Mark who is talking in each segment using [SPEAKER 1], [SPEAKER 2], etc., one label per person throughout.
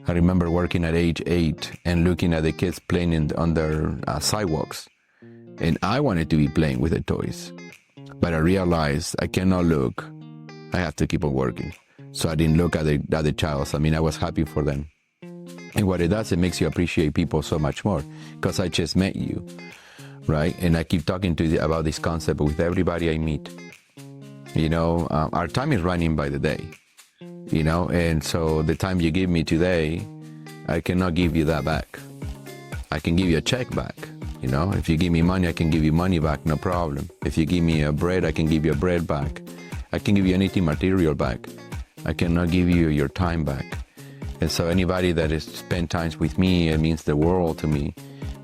[SPEAKER 1] I remember working at age 8 and looking at the kids playing on their sidewalks. And I wanted to be playing with the toys. But I realized I cannot look. I have to keep on working. So I didn't look at the other child. I mean, I was happy for them. And what it does, it makes you appreciate people so much more because I just met you, right? And I keep talking to you about this concept with everybody I meet. You know, our time is running by the day, you know, and so the time you give me today, I cannot give you that back. I can give you a check back, you know. If you give me money, I can give you money back, no problem. If you give me a bread, I can give you a bread back. I can give you anything material back. I cannot give you your time back. And so anybody that has spent time with me, it means the world to me,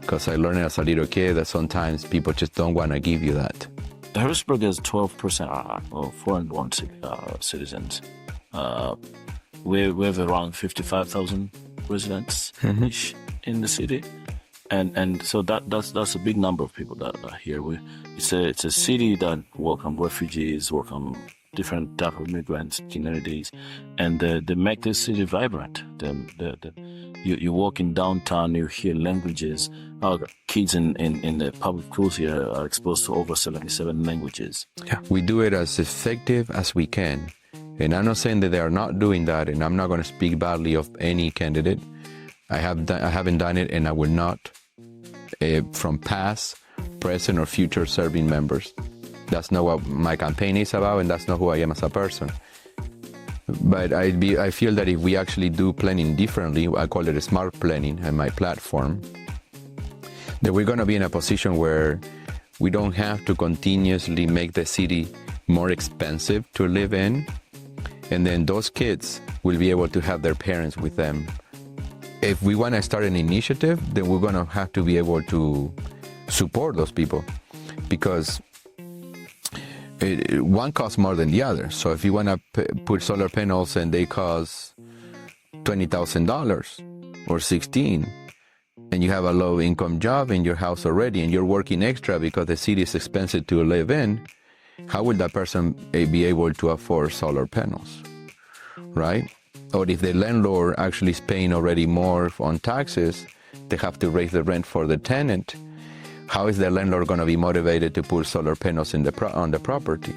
[SPEAKER 1] because I learned as a little kid that sometimes people just don't want to give you that.
[SPEAKER 2] Harrisonburg has 12% of foreign-born citizens. We have around 55,000 residents in the city, and so that's a big number of people that are here. It's a city that welcome refugees, welcome different type of migrants, communities, and they make this city vibrant. You walk in downtown, you hear languages. Our kids in the public schools here are exposed to over 77 languages.
[SPEAKER 1] Yeah, we do it as effective as we can. And I'm not saying that they are not doing that, and I'm not going to speak badly of any candidate. I haven't done it, and I will not, from past, present, or future serving members. That's not what my campaign is about, and that's not who I am as a person. But I feel that if we actually do planning differently, I call it smart planning and my platform, that we're going to be in a position where we don't have to continuously make the city more expensive to live in. And then those kids will be able to have their parents with them. If we want to start an initiative, then we're going to have to be able to support those people, because one costs more than the other. So if you want to put solar panels and they cost $20,000 or $16,000, and you have a low income job in your house already and you're working extra because the city is expensive to live in, how will that person be able to afford solar panels, right? Or if the landlord actually is paying already more on taxes, they have to raise the rent for the tenant. How is the landlord going to be motivated to put solar panels on the property?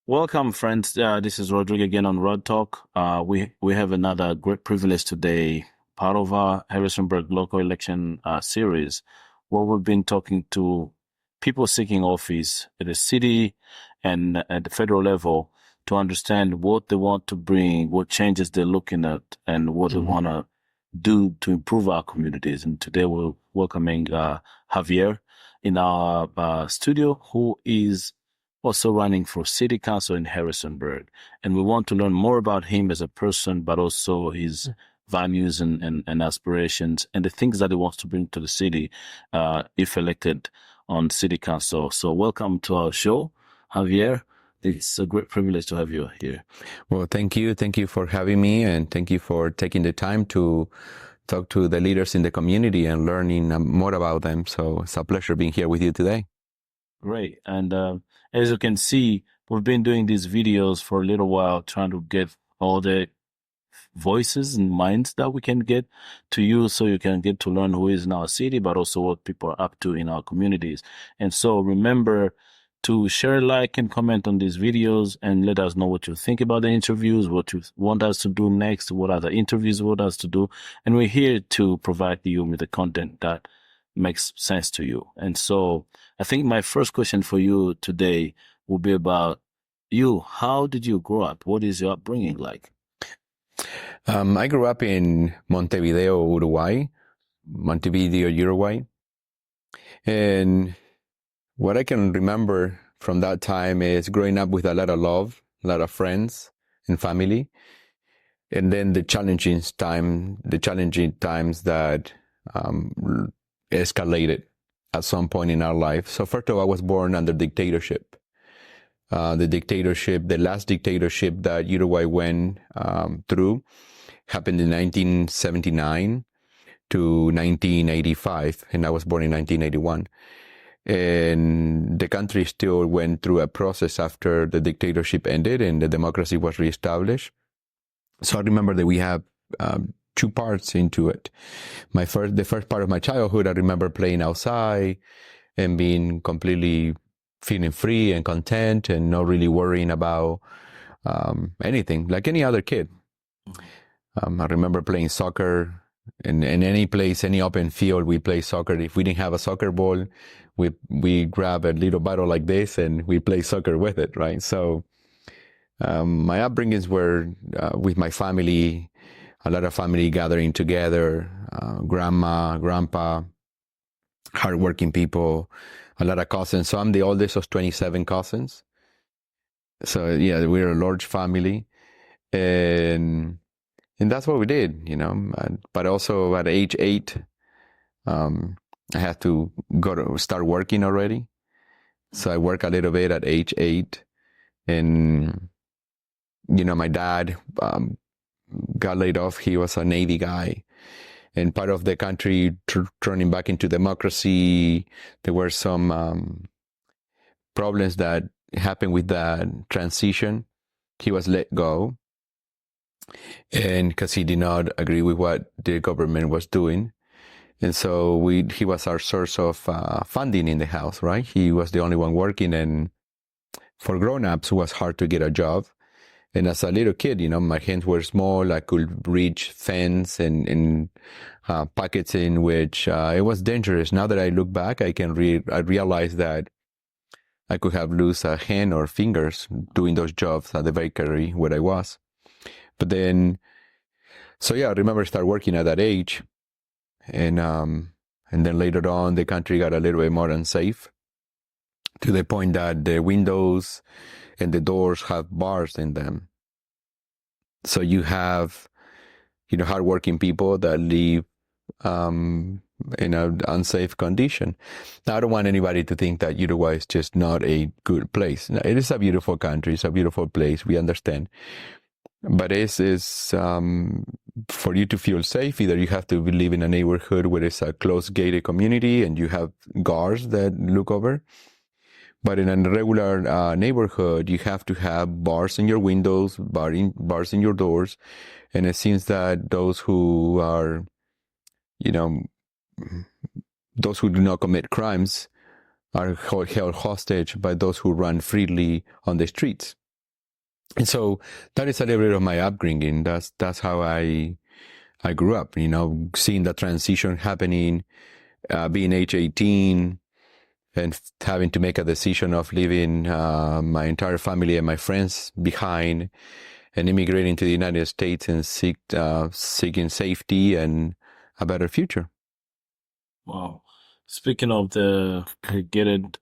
[SPEAKER 2] Welcome, friends. This is Rodrigo again on Rod Talk. We have another great privilege today, part of our Harrisonburg local election series, where we've been talking to people seeking office at the city and at the federal level to understand what they want to bring, what changes they're looking at, and what they want to do to improve our communities. And today we're welcoming Javier in our studio, who is also running for city council in Harrisonburg. And we want to learn more about him as a person, but also his values and aspirations and the things that he wants to bring to the city if elected on city council. So welcome to our show, Javier. It's a great privilege to have you here.
[SPEAKER 1] Well, thank you. Thank you for having me, and thank you for taking the time to talk to the leaders in the community and learning more about them. So it's a pleasure being here with you today.
[SPEAKER 2] Great. And as you can see, we've been doing these videos for a little while, trying to get all the voices and minds that we can get to you, so you can get to learn who is in our city, but also what people are up to in our communities. And so remember to share, like, and comment on these videos, and let us know what you think about the interviews, what you want us to do next, what other interviews you want us to do. And we're here to provide you with the content that makes sense to you. And so I think my first question for you today will be about you. How did you grow up? What is your upbringing like?
[SPEAKER 1] I grew up in Montevideo, Uruguay. And what I can remember from that time is growing up with a lot of love, a lot of friends and family. And then the challenging times that escalated at some point in our life. So first of all, I was born under dictatorship. The last dictatorship that Uruguay went through happened in 1979 to 1985, and I was born in 1981. And the country still went through a process after the dictatorship ended and the democracy was reestablished. So I remember that we have two parts into it. The first part of my childhood, I remember playing outside and being completely feeling free and content and not really worrying about anything, like any other kid. I remember playing soccer in any place, any open field. We play soccer. If we didn't have a soccer ball, we grab a little bottle like this and we play soccer with it, right? So my upbringings were with my family, a lot of family gathering together, grandma, grandpa, hardworking people, a lot of cousins. So I'm the oldest of 27 cousins. So yeah, we're a large family, and that's what we did, you know. But also at age 8, I had to start working already. So I work a little bit at age 8, and you know, my dad got laid off. He was a Navy guy, and part of the country turning back into democracy, there were some problems that happened with that transition. He was let go, and because he did not agree with what the government was doing. And so he was our source of funding in the house, right? He was the only one working, and for grown-ups, it was hard to get a job. And as a little kid, you know, my hands were small. I could reach fence and pockets in which it was dangerous. Now that I look back, I realize that I could have lost a hand or fingers doing those jobs at the bakery where I was. But then, so yeah, I remember start working at that age, and then later on, the country got a little bit more unsafe to the point that the windows and the doors have bars in them. So you have, you know, hardworking people that live in an unsafe condition. Now, I don't want anybody to think that Uruguay is just not a good place. Now, it is a beautiful country. It's a beautiful place. We understand. But it's for you to feel safe, either you have to live in a neighborhood where it's a closed gated community and you have guards that look over. But in a regular neighborhood, you have to have bars in your windows, bars in your doors. And it seems that those who are, you know, those who do not commit crimes are held hostage by those who run freely on the streets. And so that is a little bit of my upbringing. That's how I grew up, you know, seeing the transition happening, being age 18, and having to make a decision of leaving my entire family and my friends behind and immigrating to the United States and seeking safety and a better future.
[SPEAKER 2] Wow. Speaking of the gated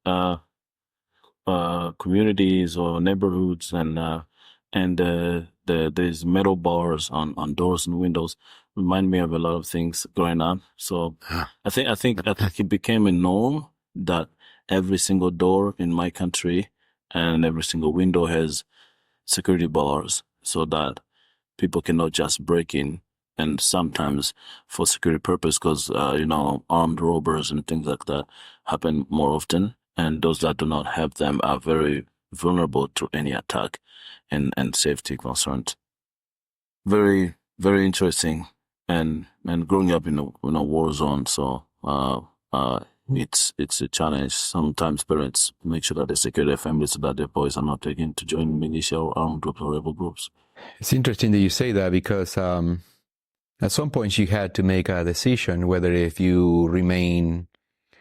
[SPEAKER 2] communities or neighborhoods and there's metal bars on doors and windows, remind me of a lot of things growing up. So I think it became a norm that every single door in my country and every single window has security bars so that people cannot just break in. And sometimes for security purpose, because, you know, armed robbers and things like that happen more often. And those that do not have them are very vulnerable to any attack and safety concerns. Very, very interesting. And growing up in a war zone. So, it's a challenge. Sometimes parents make sure that they secure their families so that their boys are not taken to join militia or armed groups or rebel groups.
[SPEAKER 1] It's interesting that you say that because at some point you had to make a decision whether if you remain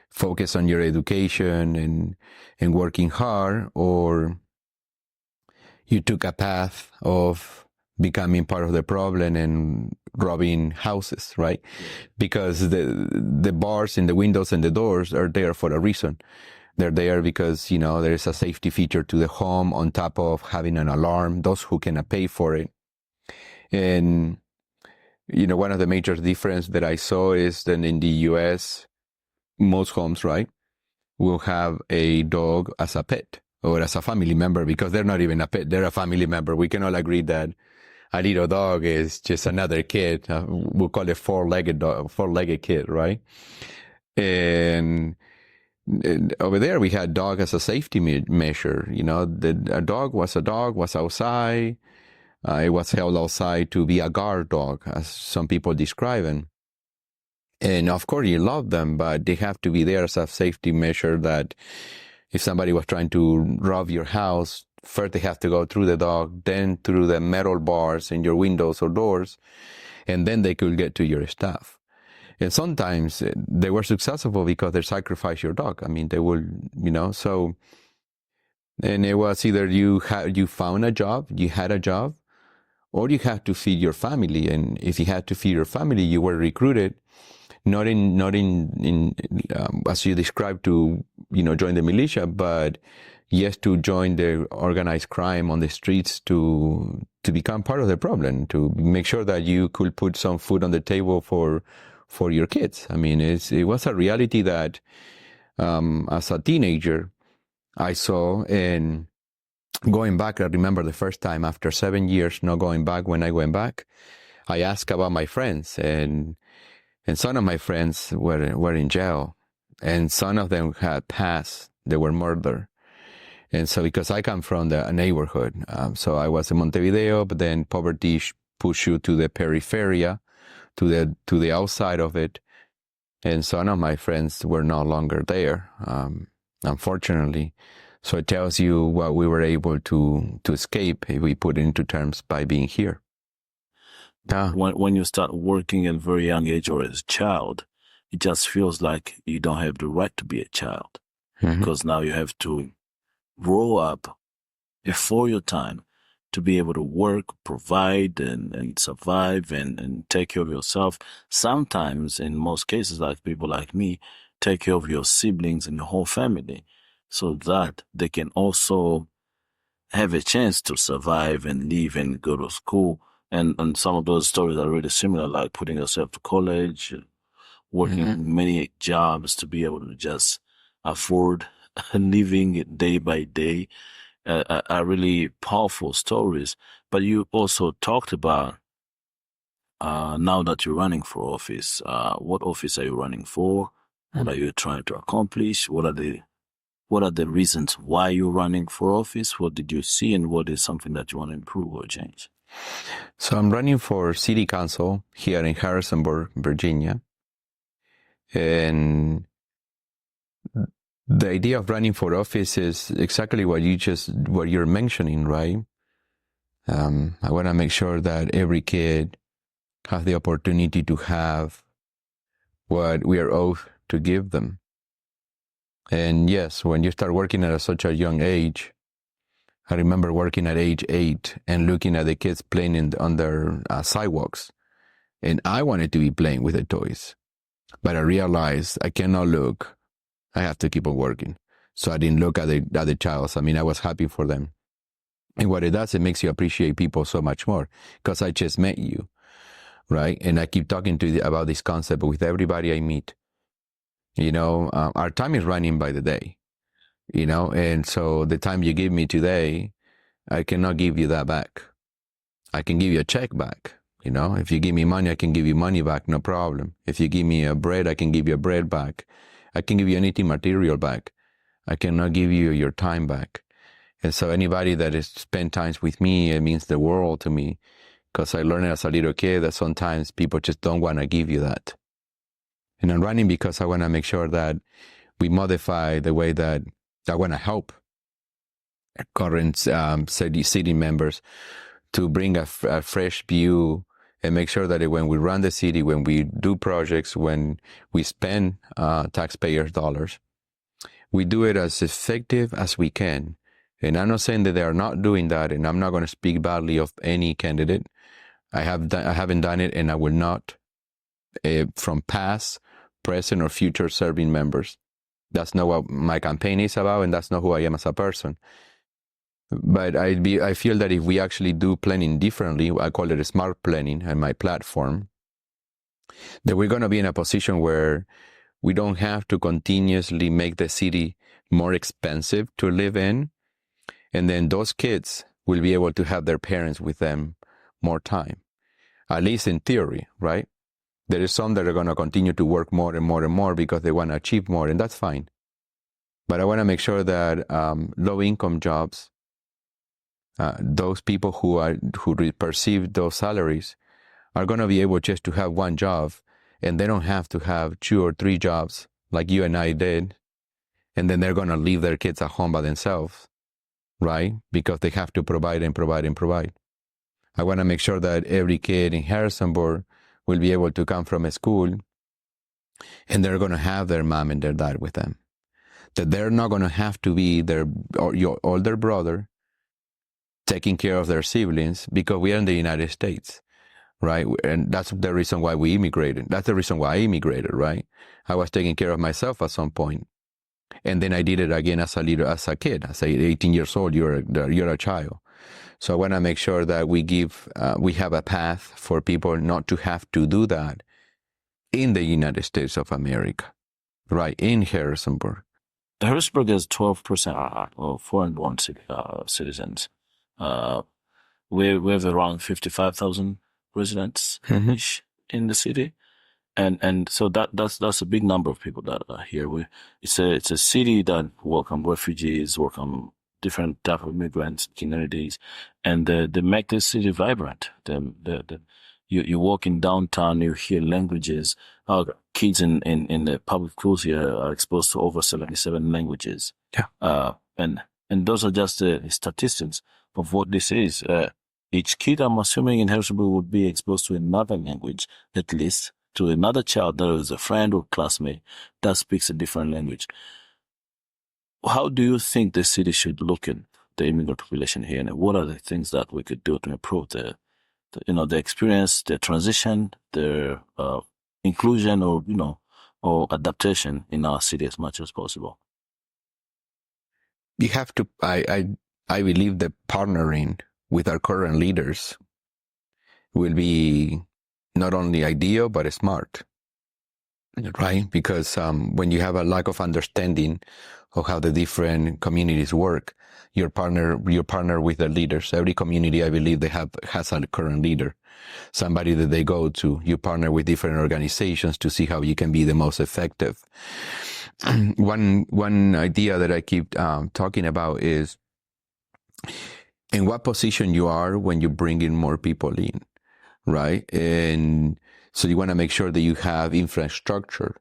[SPEAKER 1] focused on your education and working hard, or you took a path of becoming part of the problem and robbing houses, right? Because the bars in the windows and the doors are there for a reason. They're there because, you know, there's a safety feature to the home on top of having an alarm, those who cannot pay for it. And, you know, one of the major differences that I saw is that in the U.S., most homes, right, will have a dog as a pet or as a family member, because they're not even a pet, they're a family member. We can all agree that a little dog is just another kid. We'll call it four-legged kid, right? And over there we had dog as a safety measure. A dog was outside. It was held outside to be a guard dog, as some people describe it. And of course, you love them, but they have to be there as a safety measure that if somebody was trying to rob your house, first they have to go through the dog, then through the metal bars in your windows or doors, and then they could get to your stuff. And sometimes they were successful because they sacrificed your dog. I mean, they will, so, and it was either you found a job, you had a job, or you had to feed your family. And if you had to feed your family, you were recruited, not in as you described, to join the militia, but yes, to join the organized crime on the streets, to become part of the problem, to make sure that you could put some food on the table for your kids. I mean, it was a reality that as a teenager I saw. And going back, I remember the first time after 7 years not going back. When I went back, I asked about my friends, and some of my friends were in jail, and some of them had passed. They were murdered. And so, because I come from the neighborhood, so I was in Montevideo, but then poverty pushed you to the peripheria, to the outside of it. And some of my friends were no longer there, unfortunately. So it tells you what we were able to escape, if we put it into terms, by being here.
[SPEAKER 2] When you start working at a very young age or as a child, it just feels like you don't have the right to be a child, because now you have to grow up before your time to be able to work, provide, and survive and take care of yourself. Sometimes, in most cases, like people like me, take care of your siblings and your whole family, so that they can also have a chance to survive and live and go to school. And some of those stories are really similar, like putting yourself to college, working many jobs to be able to just afford living day by day. Are really powerful stories. But you also talked about now that you're running for office. What office are you running for? What are you trying to accomplish? What are the reasons why you're running for office? What did you see, and what is something that you want to improve or change?
[SPEAKER 1] So I'm running for city council here in Harrisonburg, Virginia. And the idea of running for office is exactly what you're mentioning, right? I want to make sure that every kid has the opportunity to have what we are owed to give them. And yes, when you start working at such a young age, I remember working at age 8 and looking at the kids playing on their sidewalks. And I wanted to be playing with the toys. But I realized I cannot look. I have to keep on working. So I didn't look at the child. I mean, I was happy for them. And what it does, it makes you appreciate people so much more, because I just met you, right? And I keep talking about this concept with everybody I meet. Our time is running by the day, and so the time you give me today, I cannot give you that back. I can give you a check back. If you give me money, I can give you money back, no problem. If you give me a bread, I can give you a bread back. I can give you anything material back. I cannot give you your time back. And so anybody that has spent time with me, it means the world to me, because I learned as a little kid that sometimes people just don't want to give you that. And I'm running because I want to make sure that we modify the way that I want to help current city members to bring a fresh view and make sure that when we run the city, when we do projects, when we spend taxpayers' dollars, we do it as effective as we can. And I'm not saying that they are not doing that, and I'm not going to speak badly of any candidate. I haven't done it, and I will not, from past, present, or future serving members. That's not what my campaign is about, and that's not who I am as a person. But I feel that if we actually do planning differently, I call it smart planning and my platform, that we're going to be in a position where we don't have to continuously make the city more expensive to live in. And then those kids will be able to have their parents with them more time, at least in theory, right? There is some that are going to continue to work more and more and more because they want to achieve more, and that's fine. But I want to make sure that low-income jobs, those people who perceive those salaries, are going to be able just to have one job, and they don't have to have 2 or 3 jobs like you and I did, and then they're going to leave their kids at home by themselves, right? Because they have to provide and provide and provide. I want to make sure that every kid in Harrisonburg will be able to come from a school and they're going to have their mom and their dad with them. That they're not going to have to be your older brother taking care of their siblings because we are in the United States, right? And that's the reason why we immigrated. That's the reason why I immigrated, right? I was taking care of myself at some point. And then I did it again as a kid. I say 18 years old, you're a child. So I want to make sure that we have a path for people not to have to do that in the United States of America, right? In Harrisonburg.
[SPEAKER 2] Harrisonburg has 12% of foreign-born citizens. We have around 55,000 residents ish in the city. And so that's a big number of people that are here. It's a city that welcome refugees, welcome different type of immigrants, communities, and they make this city vibrant. You walk in downtown, you hear languages. Kids in the public schools here are exposed to over 77 languages.
[SPEAKER 1] Yeah.
[SPEAKER 2] And those are just the statistics of what this is. Each kid, I'm assuming, in Harrisonburg would be exposed to another language, at least, to another child that is a friend or classmate that speaks a different language. How do you think the city should look at the immigrant population here, and what are the things that we could do to improve the experience, the transition, their inclusion, or adaptation in our city as much as possible?
[SPEAKER 1] You have to. I believe that partnering with our current leaders will be not only ideal, but smart, right? Because when you have a lack of understanding of how the different communities work, you partner with the leaders. Every community, I believe, has a current leader, somebody that they go to. You partner with different organizations to see how you can be the most effective. One idea that I keep talking about is in what position you are when you bring in more people in. Right? And so you want to make sure that you have infrastructure,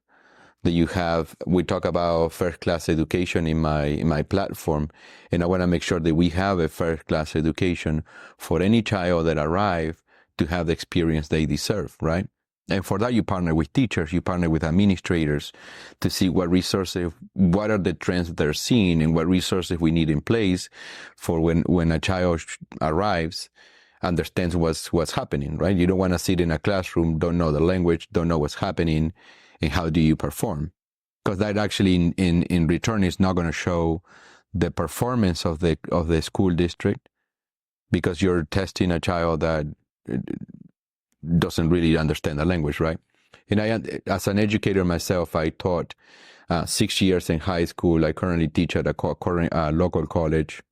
[SPEAKER 1] we talk about first-class education in my platform, and I want to make sure that we have a first-class education for any child that arrives to have the experience they deserve, right? And for that, you partner with teachers, you partner with administrators to see what are the trends they're seeing and what resources we need in place for when a child arrives, understands what's happening, right? You don't want to sit in a classroom, don't know the language, don't know what's happening, and how do you perform? Because that actually in return is not going to show the performance of the school district, because you're testing a child that doesn't really understand the language, right? And as an educator myself, I taught 6 years in high school. I currently teach at a local college.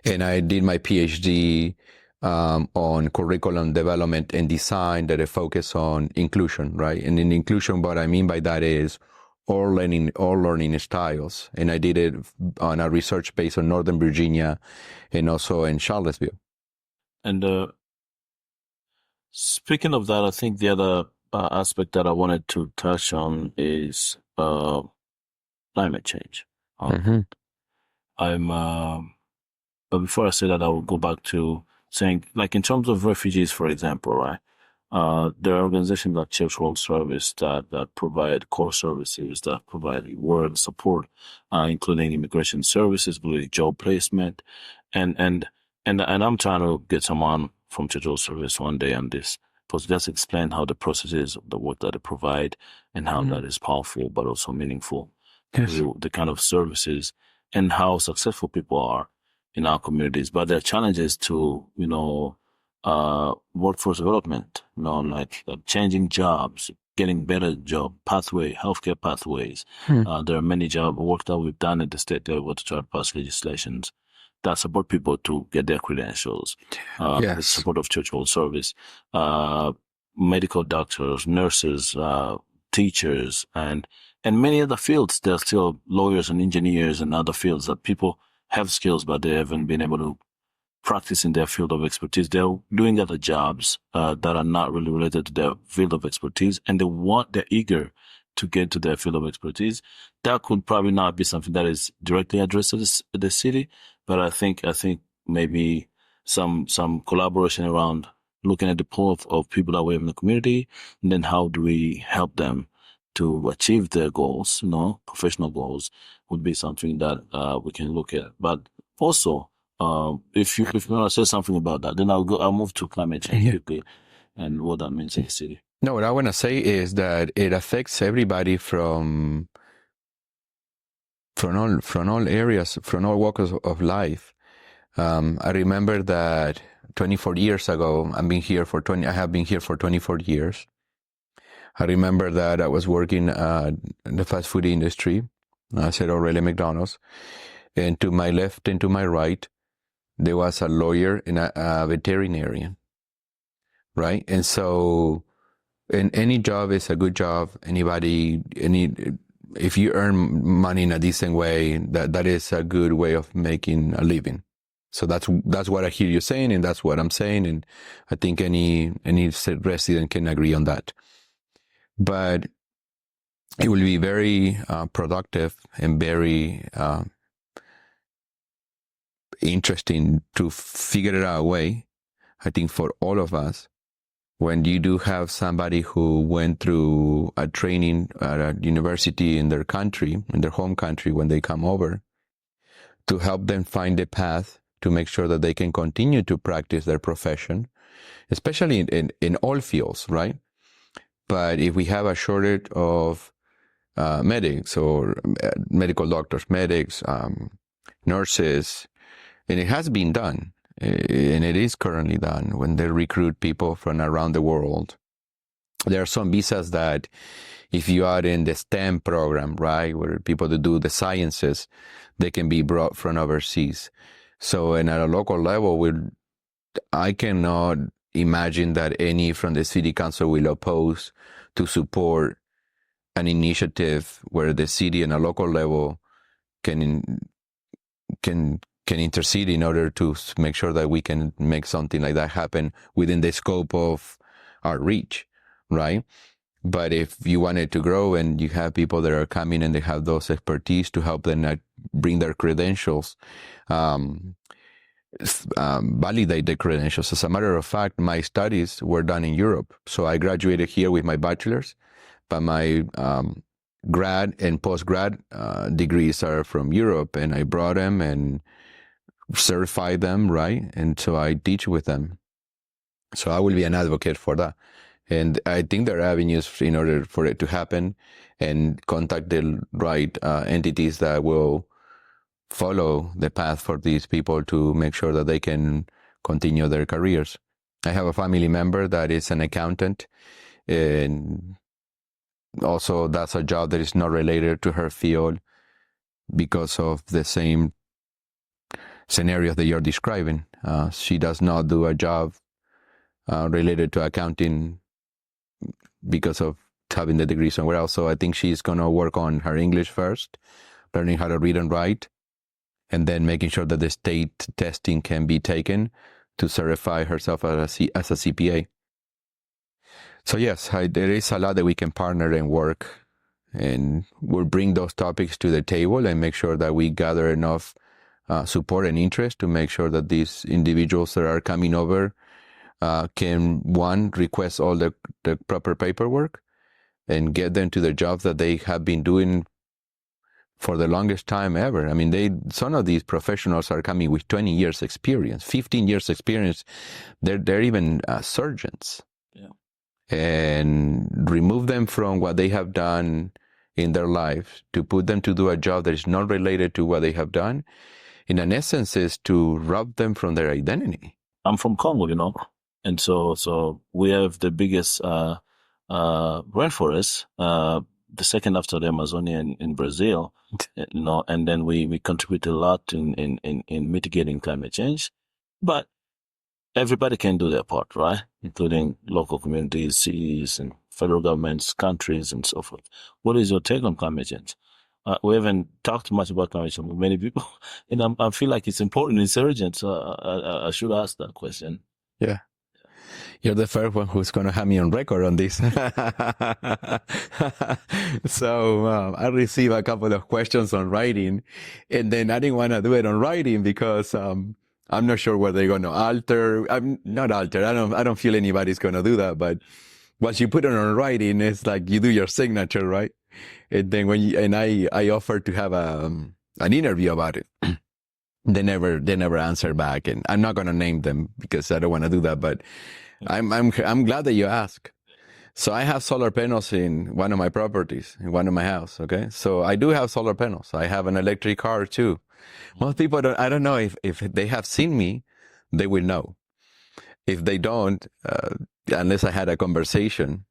[SPEAKER 1] And I did my PhD on curriculum development and design that I focus on inclusion, right? And in inclusion, what I mean by that is all learning styles. And I did it on a research base on Northern Virginia and also in Charlottesville.
[SPEAKER 2] And speaking of that, I think the other aspect that I wanted to touch on is climate change. But before I say that, I will go back to saying, like in terms of refugees, for example, right? There are organizations like Church World Service that provide core services, that provide work support, including immigration services, including job placement, and I'm trying to get someone from Church World Service one day on this, because just explain how the process is of the work that they provide and how that is powerful but also meaningful.
[SPEAKER 1] Yes.
[SPEAKER 2] The kind of services and how successful people are in our communities. But there are challenges to, workforce development, like changing jobs, getting better job healthcare pathways. There are many job work that we've done at the state level to try to pass legislations that support people to get their credentials.
[SPEAKER 1] Yes.
[SPEAKER 2] The support of Church World Service, medical doctors, nurses, teachers, and And many other fields, there are still lawyers and engineers and other fields that people have skills, but they haven't been able to practice in their field of expertise. They're doing other jobs that are not really related to their field of expertise, and they're eager to get to their field of expertise. That could probably not be something that is directly addressed to the city, but I think maybe some collaboration around looking at the pool of people that we have in the community, and then how do we help them to achieve their goals, professional goals, would be something that we can look at. But also, if you want to say something about that, then I'll move to climate change quickly and what that means in the city.
[SPEAKER 1] No, what I want to say is that it affects everybody from all areas, from all walks of life. I remember that 24 years ago, I have been here for 24 years. I remember that I was working in the fast food industry. I said already McDonald's. And to my left and to my right, there was a lawyer and a veterinarian, right? And so, and any job is a good job. If you earn money in a decent way, that is a good way of making a living. So that's what I hear you saying, and that's what I'm saying, and I think any resident can agree on that. But it will be very productive and very interesting to figure out a way, I think, for all of us, when you do have somebody who went through a training at a university in their country, in their home country, when they come over, to help them find a path to make sure that they can continue to practice their profession, especially in all fields, right? But if we have a shortage of medics or medical doctors, medics, nurses, and it has been done, and it is currently done when they recruit people from around the world. There are some visas that if you are in the STEM program, right, where people that do the sciences, they can be brought from overseas. So, and at a local level, I cannot imagine that any from the city council will oppose to support an initiative where the city and a local level can intercede in order to make sure that we can make something like that happen within the scope of our reach, right? But if you want it to grow and you have people that are coming and they have those expertise to help them bring their credentials, validate the credentials. As a matter of fact, my studies were done in Europe. So I graduated here with my bachelor's, but my grad and post-grad degrees are from Europe, and I brought them and certified them, right? And so I teach with them. So I will be an advocate for that. And I think there are avenues in order for it to happen, and contact the right entities that will follow the path for these people to make sure that they can continue their careers. I have a family member that is an accountant, and also that's a job that is not related to her field because of the same scenarios that you're describing. She does not do a job related to accounting because of having the degree somewhere else. So I think she's going to work on her English first, learning how to read and write, and then making sure that the state testing can be taken to certify herself as a CPA. So yes, there is a lot that we can partner and work, and we'll bring those topics to the table and make sure that we gather enough support and interest to make sure that these individuals that are coming over can, one, request all the proper paperwork and get them to the jobs that they have been doing for the longest time ever. I mean, some of these professionals are coming with 20 years experience, 15 years experience. They're even surgeons.
[SPEAKER 2] Yeah.
[SPEAKER 1] And remove them from what they have done in their life to put them to do a job that is not related to what they have done, in an essence, is to rob them from their identity.
[SPEAKER 2] I'm from Congo, and so we have the biggest rainforest, the second after the Amazonia in Brazil, and then we contribute a lot in mitigating climate change, but everybody can do their part, right? Including local communities, cities, and federal governments, countries, and so forth. What is your take on climate change? We haven't talked much about climate change with many people, and I feel like it's important, it's urgent. So I should ask that question.
[SPEAKER 1] Yeah. You're the first one who's going to have me on record on this. So I received a couple of questions on writing, and then I didn't want to do it on writing because I'm not sure what they're going to alter. I'm not alter. I don't feel anybody's going to do that. But once you put it on writing, it's like you do your signature, right? And then I offered to have an interview about it. They never answered back, and I'm not going to name them because I don't want to do that. But I'm glad that you asked. So I have solar panels in one of my properties, in one of my house. Okay, so I do have solar panels. I have an electric car too. Most people don't. I don't know if they have seen me, they will know. If they don't, unless I had a conversation,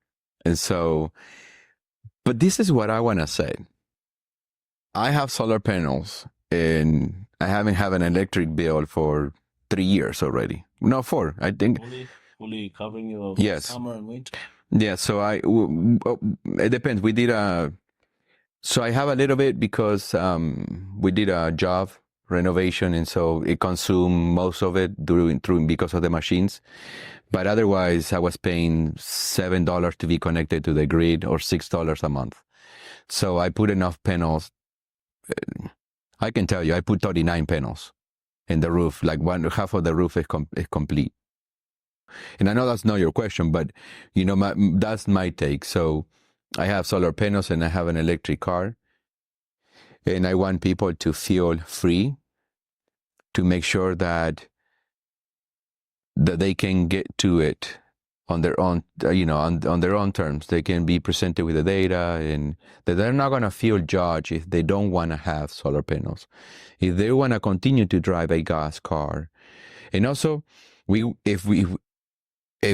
[SPEAKER 1] and so. But this is what I want to say. I have solar panels, and I haven't had an electric bill for 3 years already. No, 4. I think.
[SPEAKER 2] Fully covering your summer and winter.
[SPEAKER 1] Yeah, so it depends. So I have a little bit because we did a job renovation, and so it consumed most of it because of the machines. But otherwise, I was paying $7 to be connected to the grid, or $6 a month. So I put enough panels. I can tell you, I put 39 panels in the roof. Like half of the roof is complete. And I know that's not your question, but that's my take. So I have solar panels and I have an electric car, and I want people to feel free to make sure that they can get to it on their own, on their own terms. They can be presented with the data, and that they're not going to feel judged if they don't want to have solar panels, if they want to continue to drive a gas car. And also, if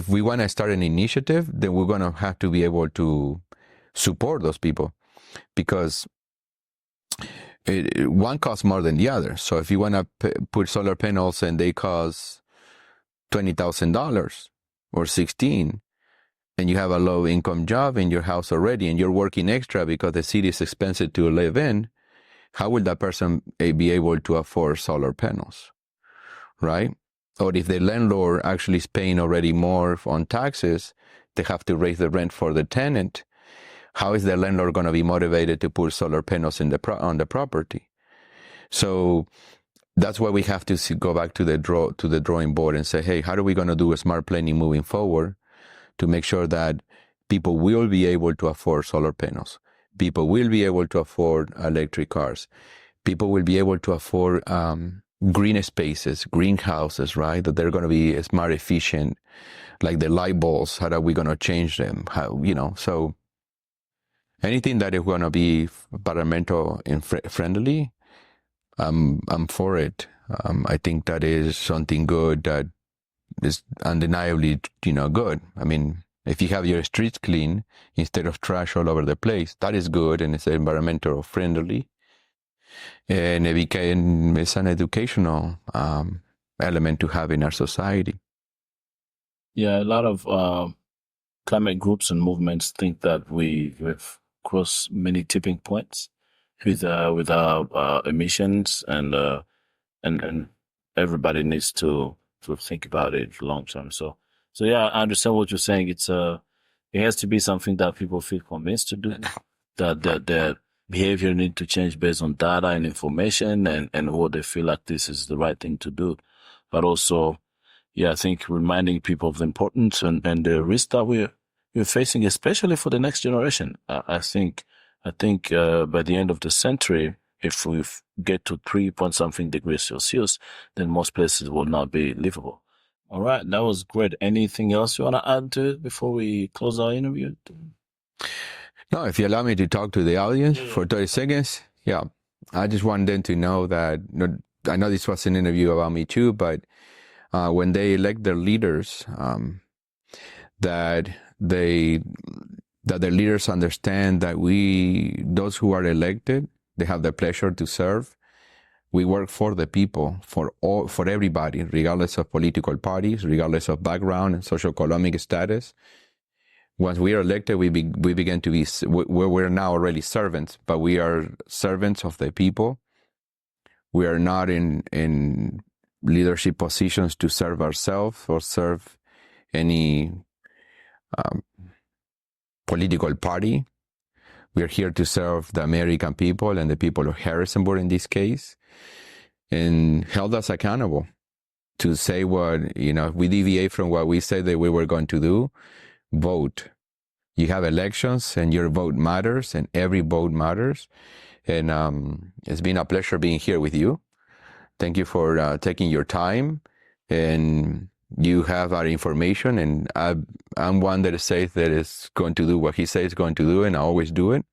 [SPEAKER 1] we want to start an initiative, then we're going to have to be able to support those people, because one costs more than the other. So if you want to put solar panels and they cost $20,000 or $16,000, and you have a low income job in your house already, and you're working extra because the city is expensive to live in, how will that person be able to afford solar panels, right? Or if the landlord actually is paying already more on taxes, they have to raise the rent for the tenant. How is the landlord going to be motivated to put solar panels on the property? So that's why we have to go back to the drawing board and say, hey, how are we going to do a smart planning moving forward to make sure that people will be able to afford solar panels? People will be able to afford electric cars. People will be able to afford green spaces, greenhouses, right? That they're going to be smart, efficient, like the light bulbs. How are we going to change them? So anything that is going to be environmental and friendly, I'm for it. I think that is something good that is undeniably, good. I mean, if you have your streets clean instead of trash all over the place, that is good, and it's environmental friendly. And it's an educational element to have in our society.
[SPEAKER 2] Yeah, a lot of climate groups and movements think that we've crossed many tipping points with our emissions, and everybody needs to think about it long term. So yeah, I understand what you're saying. It has to be something that people feel convinced to do, that their behavior need to change based on data and information, and what they feel like this is the right thing to do. But also, yeah, I think reminding people of the importance and the risk that we're facing, especially for the next generation. I think by the end of the century, if we get to 3-point-something degrees Celsius, then most places will not be livable. All right, that was great. Anything else you want to add to it before we close our interview?
[SPEAKER 1] No, if you allow me to talk to the audience for 30 seconds, yeah. I just want them to know that, I know this was an interview about me too, but when they elect their leaders, that their leaders understand that those who are elected, they have the pleasure to serve. We work for the people, for everybody, regardless of political parties, regardless of background and socioeconomic status. once we are elected, we begin to be, we're now already servants, but we are servants of the people. We are not in leadership positions to serve ourselves or serve any political party. We're here to serve the American people and the people of Harrisonburg in this case, and held us accountable to say what, if we deviate from what we said that we were going to do, vote. You have elections and your vote matters, and every vote matters. And it's been a pleasure being here with you. Thank you for taking your time, and you have our information, and I'm one that says that is going to do what he says is going to do, and I always do it.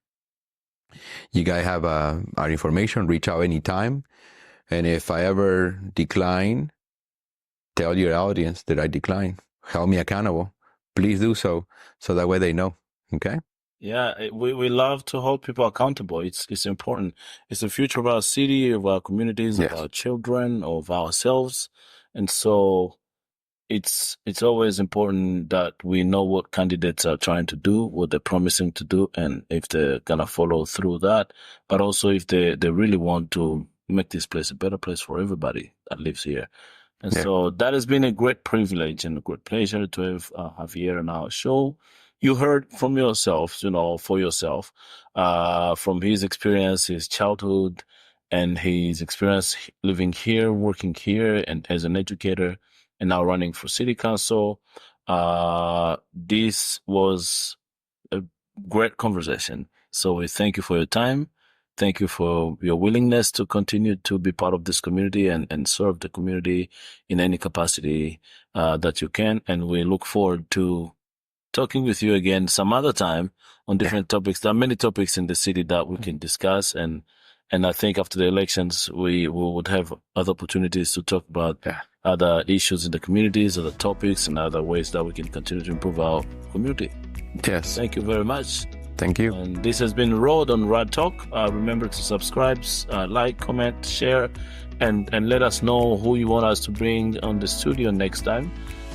[SPEAKER 1] You guys have our information. Reach out anytime, and if I ever decline, tell your audience that I decline. Hold me accountable. Please do so that way they know. Okay?
[SPEAKER 2] Yeah, we love to hold people accountable. It's important. It's the future of our city, of our communities,
[SPEAKER 1] Yes.
[SPEAKER 2] of our children, of ourselves, and so it's always important that we know what candidates are trying to do, what they're promising to do, and if they're gonna follow through that. But also if they really want to make this place a better place for everybody that lives here. And
[SPEAKER 1] Yeah.
[SPEAKER 2] so that has been a great privilege and a great pleasure to have Javier on our show. You heard from yourself, for yourself, from his experience, his childhood, and his experience living here, working here, and as an educator, and now running for city council. This was a great conversation. So we thank you for your time. Thank you for your willingness to continue to be part of this community and serve the community in any capacity that you can. And we look forward to talking with you again some other time on different topics. There are many topics in the city that we can discuss. And I think after the elections, we would have other opportunities to talk about other issues in the communities, other topics, and other ways that we can continue to improve our community.
[SPEAKER 1] Yes.
[SPEAKER 2] Thank you very much.
[SPEAKER 1] Thank you.
[SPEAKER 2] And this has been Rod on Rod Talk. Remember to subscribe, like, comment, share, and let us know who you want us to bring on the studio next time.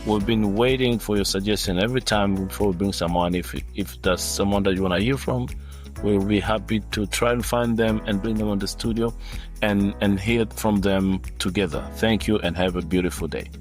[SPEAKER 2] We've been waiting for your suggestion every time before we bring someone. If there's someone that you want to hear from, we'll be happy to try and find them and bring them on the studio and hear from them together. Thank you and have a beautiful day.